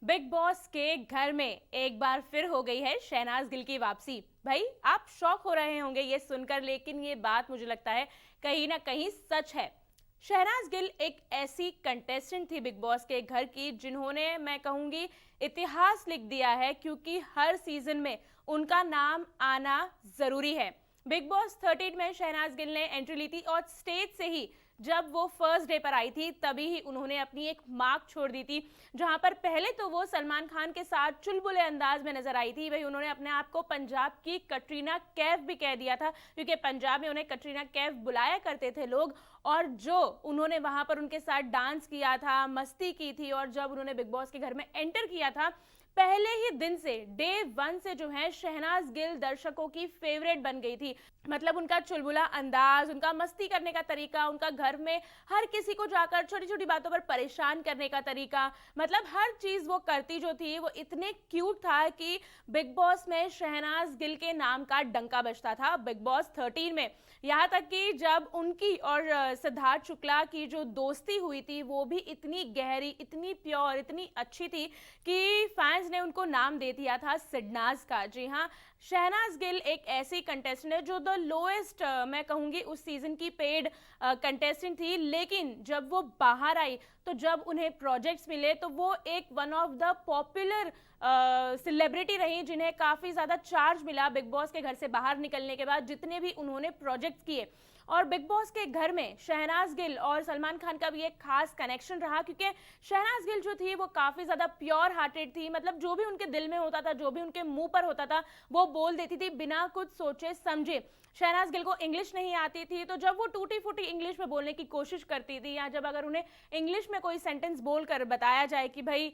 Big boss के घर में एक बार फिर हो गई है शहनाज गिल की वापसी। भाई आप शॉक हो रहे होंगे ये सुनकर, लेकिन ये बात मुझे लगता है कहीं ना कहीं सच है। शहनाज गिल एक ऐसी कंटेस्टेंट थी बिग बॉस के घर की जिन्होंने, मैं कहूंगी, इतिहास लिख दिया है, क्योंकि हर सीजन में उनका नाम आना जरूरी है। बिग बॉस 13 में शहनाज गिल ने एंट्री ली थी और स्टेज से ही जब वो फर्स्ट डे पर आई थी तभी ही उन्होंने अपनी एक मार्क छोड़ दी थी। जहां पर पहले तो वो सलमान खान के साथ चुलबुले अंदाज में नजर आई थी। वही उन्होंने अपने आप को पंजाब की कटरीना कैफ भी कह दिया था, क्योंकि पंजाब में उन्हें कटरीना कैफ बुलाया करते थे लोग। और जो उन्होंने वहां पर उनके साथ डांस किया था, मस्ती की थी, और जब उन्होंने बिग बॉस के घर में एंटर किया था, पहले ही दिन से, डे 1 से जो है शहनाज गिल दर्शकों की फेवरेट बन गई थी। मतलब उनका चुलबुला अंदाज, उनका मस्ती करने का तरीका, उनका घर में हर किसी को जाकर छोटी छोटी बातों पर परेशान करने का तरीका, मतलब हर चीज वो करती जो थी वो इतने क्यूट था कि बिग बॉस में शहनाज गिल के नाम का डंका बजता था बिग बॉस 13 में। यहाँ तक कि जब उनकी और सिद्धार्थ शुक्ला की जो दोस्ती हुई थी वो भी इतनी गहरी, इतनी प्योर, इतनी अच्छी थी कि फैंस ने उनको नाम दे दिया था सिडनाज का। जी हाँ, शहनाज गिल एक ऐसी कंटेस्टेंट है जो द लोएस्ट, मैं कहूंगी, उस सीजन की पेड कंटेस्टेंट थी। लेकिन जब वो बाहर आई तो जब उन्हें प्रोजेक्ट्स मिले तो वो एक one of the popular celebrity रही जिन्हें काफी ज्यादा चार्ज मिला बिग बॉस के घर से बाहर निकलने के बाद, जितने भी उन्होंने प्रोजेक्ट्स किए। और बिग बॉस के घर में शहनाज गिल और सलमान खान का भी एक खास कनेक्शन रहा, क्योंकि शहनाज गिल जो थी वो काफी ज्यादा प्योर हार्टेड थी। मतलब जो भी उनके दिल में होता था, जो भी उनके मुंह पर होता था, वो बोल देती थी बिना कुछ सोचे समझे। शहनाज गिल को इंग्लिश नहीं आती थी, तो जब वो टूटी फूटी इंग्लिश में बोलने की कोशिश करती थी, या जब अगर उन्हें इंग्लिश में कोई सेंटेंस बोलकर बताया जाए कि भाई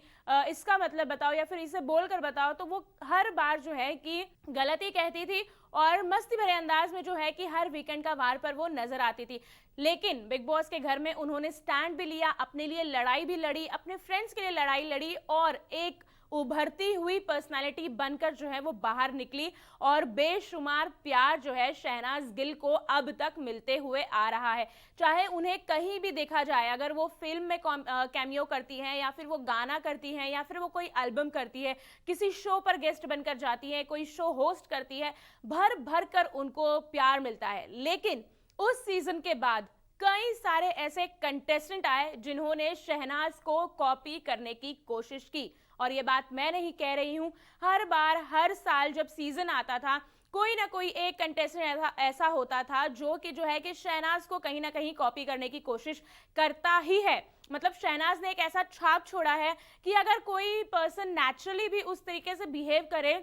इसका मतलब बताओ या फिर इसे बोलकर बताओ, तो वो हर बार जो है कि गलती कहती थी और मस्ती भरे अंदाज में जो है कि हर वीकेंड का वार पर वो नजर आती थी। लेकिन बिग बॉस के घर में उन्होंने स्टैंड भी लिया, अपने लिए लड़ाई भी लड़ी, अपने फ्रेंड्स के लिए लड़ाई लड़ी, और एक उभरती हुई पर्सनालिटी बनकर जो है वो बाहर निकली। और बेशुमार प्यार जो है शहनाज गिल को अब तक मिलते हुए आ रहा है। चाहे उन्हें कहीं भी देखा जाए, अगर वो फिल्म में कैमियो करती हैं, या फिर वो गाना करती हैं, या फिर वो कोई एल्बम करती है, किसी शो पर गेस्ट बनकर जाती है, कोई शो होस्ट करती है, भर भर कर उनको प्यार मिलता है। लेकिन उस सीजन के बाद कई सारे ऐसे कंटेस्टेंट आए जिन्होंने शहनाज को कॉपी करने की कोशिश की। और ये बात मैं नहीं कह रही हूं, हर बार, हर साल जब सीजन आता था, कोई ना कोई एक कंटेस्टेंट ऐसा होता था जो है कि शहनाज को कहीं ना कहीं कॉपी करने की कोशिश करता ही है। मतलब शहनाज ने एक ऐसा छाप छोड़ा है कि अगर कोई पर्सन नेचुरली भी उस तरीके से बिहेव करे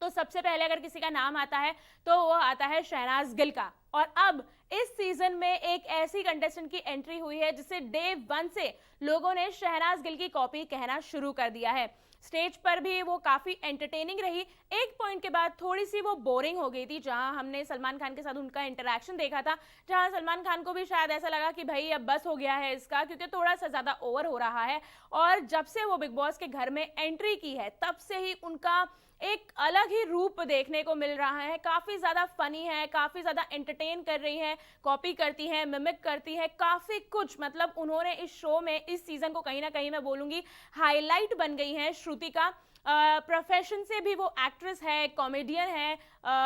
तो सबसे पहले अगर किसी का नाम आता है तो वो आता है शहनाज गिल का। और अब इस सीजन में एक ऐसी कंटेस्टेंट की एंट्री हुई है जिसे डे 1 से लोगों ने शहनाज गिल की कॉपी कहना शुरू कर दिया है। स्टेज पर भी वो काफी एंटरटेनिंग रही। एक पॉइंट के बाद थोड़ी सी वो बोरिंग हो गई थी, जहां हमने सलमान खान के साथ उनका इंटरेक्शन देखा था, जहां सलमान खान को भी शायद ऐसा लगा कि भाई अब बस हो गया है इसका, क्योंकि थोड़ा सा ज्यादा ओवर हो रहा है। और जब से वो बिग बॉस के घर में एंट्री की है तब से ही उनका एक अलग ही रूप देखने को मिल रहा है। काफी ज्यादा फनी है, काफी ज्यादा एंटरटेन कर रही है, कॉपी करती है, मिमिक करती है, काफी कुछ। मतलब उन्होंने इस शो में, इस सीजन को कहीं ना कहीं मैं बोलूंगी हाईलाइट बन गई है। श्रुतिका प्रोफेशन से भी वो एक्ट्रेस है, कॉमेडियन है,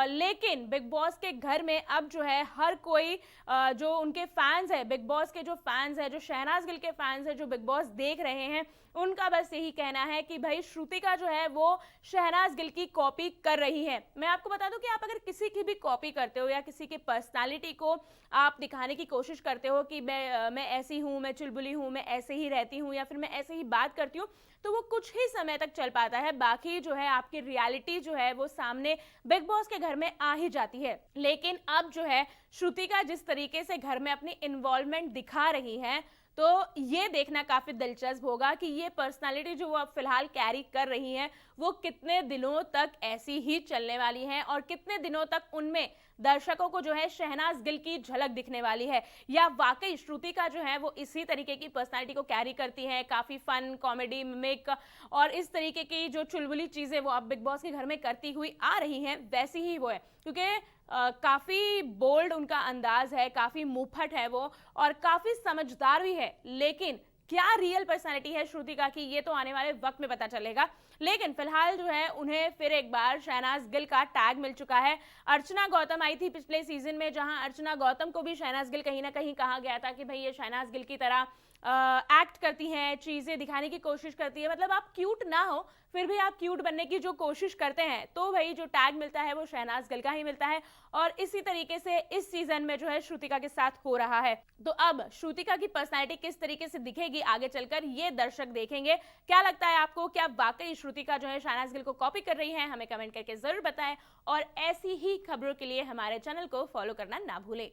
लेकिन बिग बॉस के घर में अब जो है हर कोई जो उनके फैंस है, बिग बॉस के जो फैंस है, जो शहनाज गिल के फैंस है, जो बिग बॉस देख रहे हैं, उनका बस यही कहना है कि भाई श्रुतिका जो है वो शहनाज गिल की कॉपी कर रही है। मैं आपको बता दूं कि आप अगर किसी की भी कॉपी करते हो या किसी की पर्सनालिटी को आप दिखाने की कोशिश करते हो कि मैं ऐसी हूं, मैं चुलबुली हूं, मैं ऐसे ही रहती हूं, या फिर मैं ऐसे ही बात करती हूं, तो वो कुछ ही समय तक चल पाता है। बाकी जो है आपकी रियलिटी जो है वो सामने बिग बॉस के घर में आ ही जाती है। लेकिन अब जो है श्रुतिका जिस तरीके से घर में अपनी इन्वॉल्वमेंट दिखा रही है, तो ये देखना काफी दिलचस्प होगा कि ये पर्सनालिटी जो वो अब फिलहाल कैरी कर रही हैं वो कितने दिनों तक ऐसी ही चलने वाली हैं, और कितने दिनों तक उनमें दर्शकों को जो है शहनाज गिल की झलक दिखने वाली है। या वाकई श्रुतिका जो है वो इसी तरीके की पर्सनालिटी को कैरी करती है, काफी फन, कॉमेडी, मिमिक और इस तरीके की जो चुलबुली चीजें वो अब बिग बॉस के घर में करती हुई आ रही हैं, वैसी ही वो है। क्योंकि काफी बोल्ड उनका अंदाज है, काफी मुंहफट है वो, और काफी समझदार भी है। लेकिन क्या रियल पर्सनालिटी है श्रुतिका की, ये तो आने वाले वक्त में पता चलेगा। लेकिन फिलहाल जो है उन्हें फिर एक बार शहनाज गिल का टैग मिल चुका है। अर्चना गौतम आई थी पिछले सीजन में, जहां अर्चना गौतम को भी शहनाज गिल कहीं ना कहीं कहा गया था कि भाई ये शहनाज गिल की तरह एक्ट करती हैं, चीजें दिखाने की कोशिश करती है, मतलब आप क्यूट ना हो फिर भी आप क्यूट बनने की जो कोशिश करते हैं, तो भाई जो टैग मिलता है वो शहनाज गिल का ही मिलता है। और इसी तरीके से इस सीजन में जो है श्रुतिका के साथ हो रहा है। तो अब श्रुतिका की पर्सनैलिटी किस तरीके से दिखेगी आगे चलकर, ये दर्शक देखेंगे। क्या लगता है आपको, क्या वाकई श्रुतिका जो है शहनाज गिल को कॉपी कर रही है? हमें कमेंट करके जरूर बताएं और ऐसी ही खबरों के लिए हमारे चैनल को फॉलो करना ना भूलें।